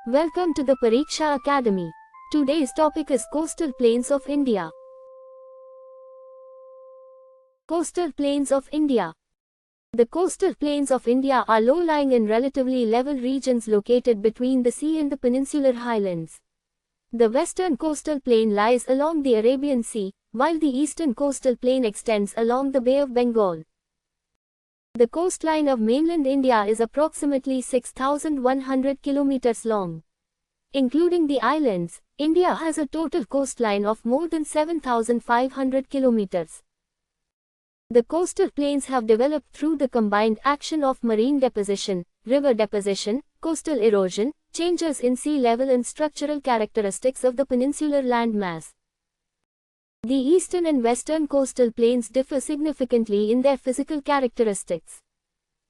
Welcome to the Pariksha Academy. Today's topic is Coastal Plains of India. Coastal Plains of India. The coastal plains of India are low-lying and relatively level regions located between the sea and the peninsular highlands. The western coastal plain lies along the Arabian Sea, while the eastern coastal plain extends along the Bay of Bengal. The coastline of mainland India is approximately 6,100 kilometers long. Including the islands, India has a total coastline of more than 7,500 kilometers. The coastal plains have developed through the combined action of marine deposition, river deposition, coastal erosion, changes in sea level and structural characteristics of the peninsular landmass. The eastern and western coastal plains differ significantly in their physical characteristics.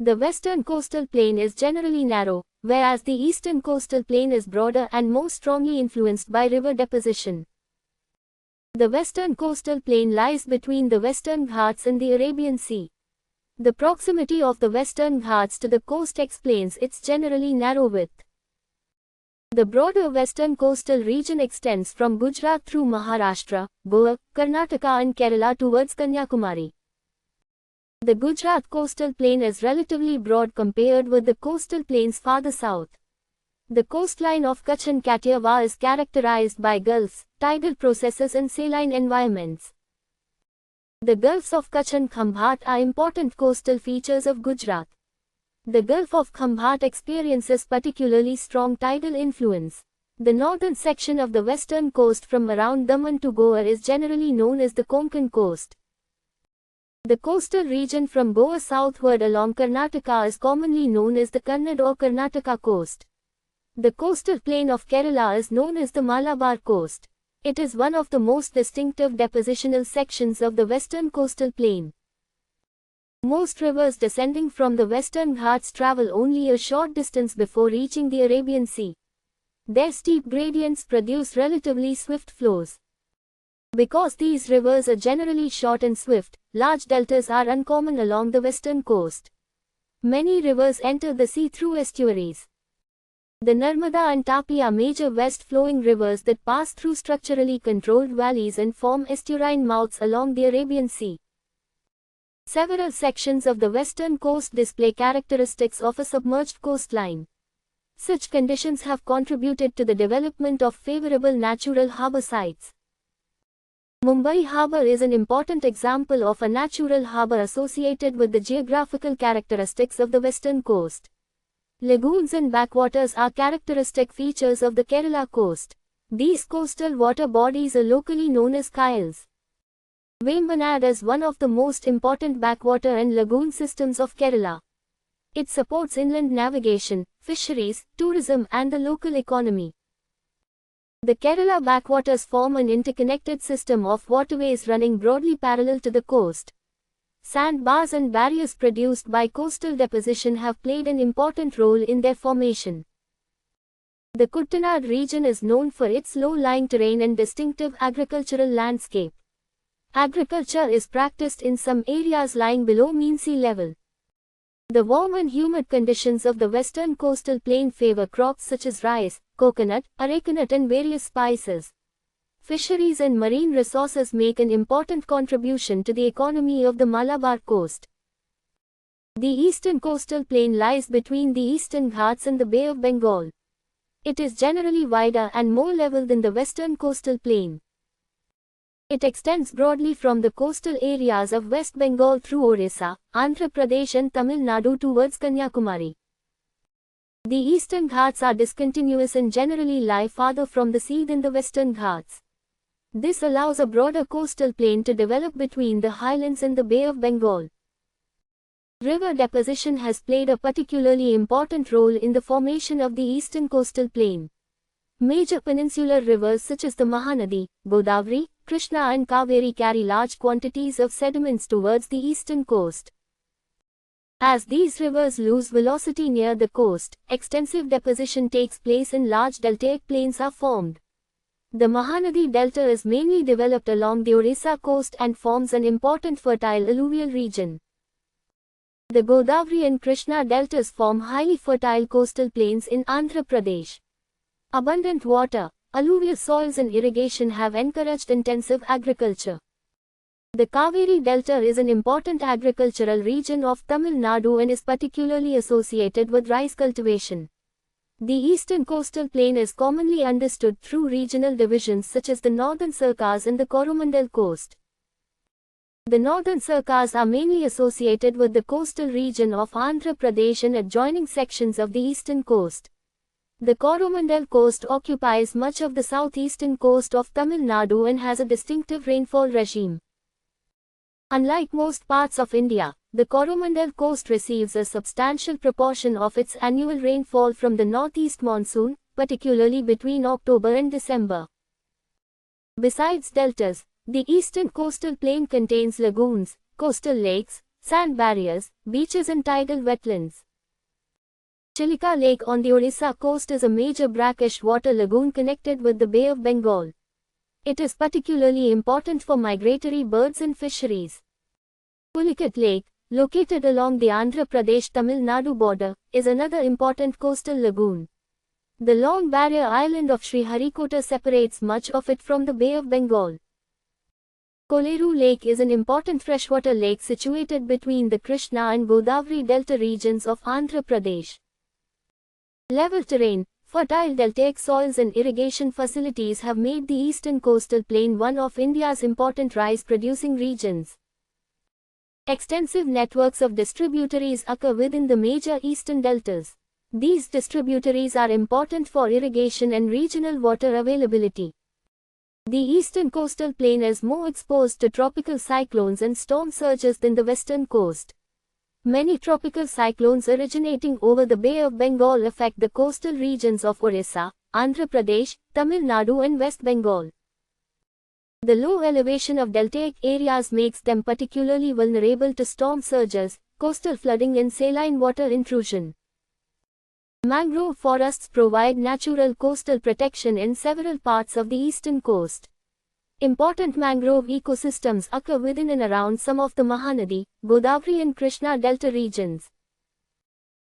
The western coastal plain is generally narrow, whereas the eastern coastal plain is broader and more strongly influenced by river deposition. The western coastal plain lies between the Western Ghats and the Arabian Sea. The proximity of the Western Ghats to the coast explains its generally narrow width. The broader western coastal region extends from Gujarat through Maharashtra, Goa, Karnataka and Kerala towards Kanyakumari. The Gujarat coastal plain is relatively broad compared with the coastal plains farther south. The coastline of Kutch and Kathiawar is characterized by gulfs, tidal processes and saline environments. The Gulfs of Kutch and Khambhat are important coastal features of Gujarat. The Gulf of Khambhat experiences particularly strong tidal influence. The northern section of the western coast from around Daman to Goa is generally known as the Konkan coast. The coastal region from Goa southward along Karnataka is commonly known as the Kannada or Karnataka coast. The coastal plain of Kerala is known as the Malabar coast. It is one of the most distinctive depositional sections of the western coastal plain. Most rivers descending from the Western Ghats travel only a short distance before reaching the Arabian Sea. Their steep gradients produce relatively swift flows. Because these rivers are generally short and swift, large deltas are uncommon along the western coast. Many rivers enter the sea through estuaries. The Narmada and Tapi are major west-flowing rivers that pass through structurally controlled valleys and form estuarine mouths along the Arabian Sea. Several sections of the western coast display characteristics of a submerged coastline. Such conditions have contributed to the development of favorable natural harbor sites. Mumbai Harbour is an important example of a natural harbour associated with the geographical characteristics of the western coast. Lagoons and backwaters are characteristic features of the Kerala coast. These coastal water bodies are locally known as kayals. Vembanad is one of the most important backwater and lagoon systems of Kerala. It supports inland navigation, fisheries, tourism and the local economy. The Kerala backwaters form an interconnected system of waterways running broadly parallel to the coast. Sandbars and barriers produced by coastal deposition have played an important role in their formation. The Kuttanad region is known for its low-lying terrain and distinctive agricultural landscape. Agriculture is practiced in some areas lying below mean sea level. The warm and humid conditions of the western coastal plain favor crops such as rice, coconut, arecanut and various spices. Fisheries and marine resources make an important contribution to the economy of the Malabar coast. The eastern coastal plain lies between the Eastern Ghats and the Bay of Bengal. It is generally wider and more level than the western coastal plain. It extends broadly from the coastal areas of West Bengal through Orissa, Andhra Pradesh and Tamil Nadu towards Kanyakumari. The Eastern Ghats are discontinuous and generally lie farther from the sea than the Western Ghats. This allows a broader coastal plain to develop between the highlands and the Bay of Bengal. River deposition has played a particularly important role in the formation of the eastern coastal plain. Major peninsular rivers such as the Mahanadi, Godavari, Krishna and Kaveri carry large quantities of sediments towards the eastern coast. As these rivers lose velocity near the coast, extensive deposition takes place and large deltaic plains are formed. The Mahanadi Delta is mainly developed along the Orissa coast and forms an important fertile alluvial region. The Godavari and Krishna deltas form highly fertile coastal plains in Andhra Pradesh. Abundant water, alluvial soils and irrigation have encouraged intensive agriculture. The Kaveri Delta is an important agricultural region of Tamil Nadu and is particularly associated with rice cultivation. The eastern coastal plain is commonly understood through regional divisions such as the Northern Circars and the Coromandel Coast. The Northern Circars are mainly associated with the coastal region of Andhra Pradesh and adjoining sections of the eastern coast. The Coromandel Coast occupies much of the southeastern coast of Tamil Nadu and has a distinctive rainfall regime. Unlike most parts of India, the Coromandel Coast receives a substantial proportion of its annual rainfall from the northeast monsoon, particularly between October and December. Besides deltas, the eastern coastal plain contains lagoons, coastal lakes, sand barriers, beaches and tidal wetlands. Chilika Lake on the Odisha coast is a major brackish water lagoon connected with the Bay of Bengal. It is particularly important for migratory birds and fisheries. Pulicat Lake, located along the Andhra Pradesh-Tamil Nadu border, is another important coastal lagoon. The long barrier island of Sriharikota separates much of it from the Bay of Bengal. Koleru Lake is an important freshwater lake situated between the Krishna and Godavari Delta regions of Andhra Pradesh. Level terrain, fertile deltaic soils and irrigation facilities have made the eastern coastal plain one of India's important rice-producing regions. Extensive networks of distributaries occur within the major eastern deltas. These distributaries are important for irrigation and regional water availability. The eastern coastal plain is more exposed to tropical cyclones and storm surges than the western coast. Many tropical cyclones originating over the Bay of Bengal affect the coastal regions of Orissa, Andhra Pradesh, Tamil Nadu and West Bengal. The low elevation of deltaic areas makes them particularly vulnerable to storm surges, coastal flooding and saline water intrusion. Mangrove forests provide natural coastal protection in several parts of the eastern coast. Important mangrove ecosystems occur within and around some of the Mahanadi, Godavari and Krishna delta regions.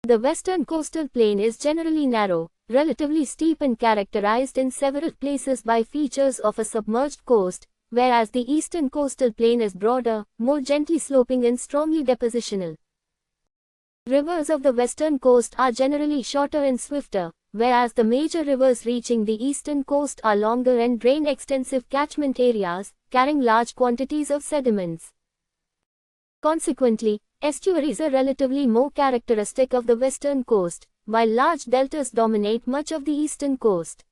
The western coastal plain is generally narrow, relatively steep and characterized in several places by features of a submerged coast, whereas the eastern coastal plain is broader, more gently sloping and strongly depositional. Rivers of the western coast are generally shorter and swifter, whereas the major rivers reaching the eastern coast are longer and drain extensive catchment areas, carrying large quantities of sediments. Consequently, estuaries are relatively more characteristic of the western coast, while large deltas dominate much of the eastern coast.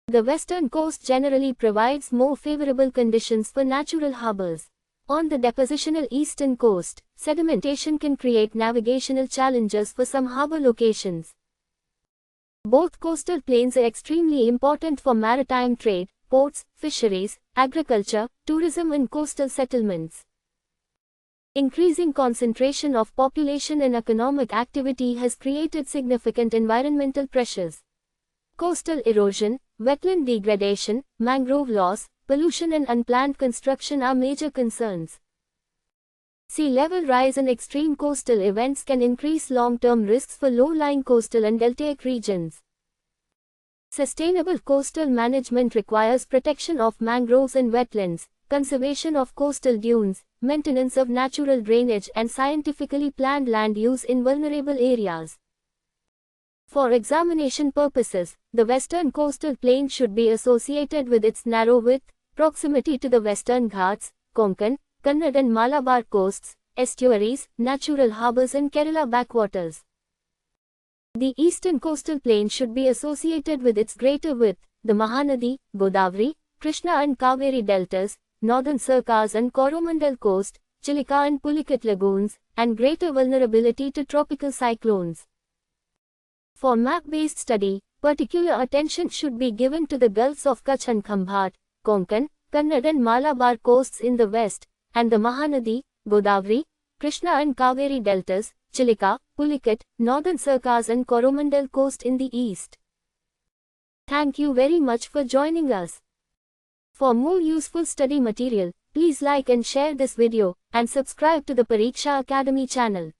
The western coast generally provides more favorable conditions for natural harbors. On the depositional eastern coast, sedimentation can create navigational challenges for some harbor locations. Both coastal plains are extremely important for maritime trade, ports, fisheries, agriculture, tourism and coastal settlements. Increasing concentration of population and economic activity has created significant environmental pressures. Coastal erosion, wetland degradation, mangrove loss, pollution and unplanned construction are major concerns. Sea level rise and extreme coastal events can increase long-term risks for low-lying coastal and deltaic regions. Sustainable coastal management requires protection of mangroves and wetlands, conservation of coastal dunes, maintenance of natural drainage and scientifically planned land use in vulnerable areas. For examination purposes, the western coastal plain should be associated with its narrow width, proximity to the Western Ghats, Konkan, Kannada and Malabar coasts, estuaries, natural harbors and Kerala backwaters. The eastern coastal plain should be associated with its greater width, the Mahanadi, Godavari, Krishna and Kaveri deltas, Northern Circars and Coromandel coast, Chilika and Pulicat lagoons, and greater vulnerability to tropical cyclones. For map-based study, particular attention should be given to the Gulfs of Kutch and Khambhat, Konkan, Kannada and Malabar coasts in the west, and the Mahanadi, Godavari, Krishna and Kaveri deltas, Chilika, Pulicat, Northern Circars and Coromandel coast in the east. Thank you very much for joining us. For more useful study material, please like and share this video, and subscribe to the Pariksha Academy channel.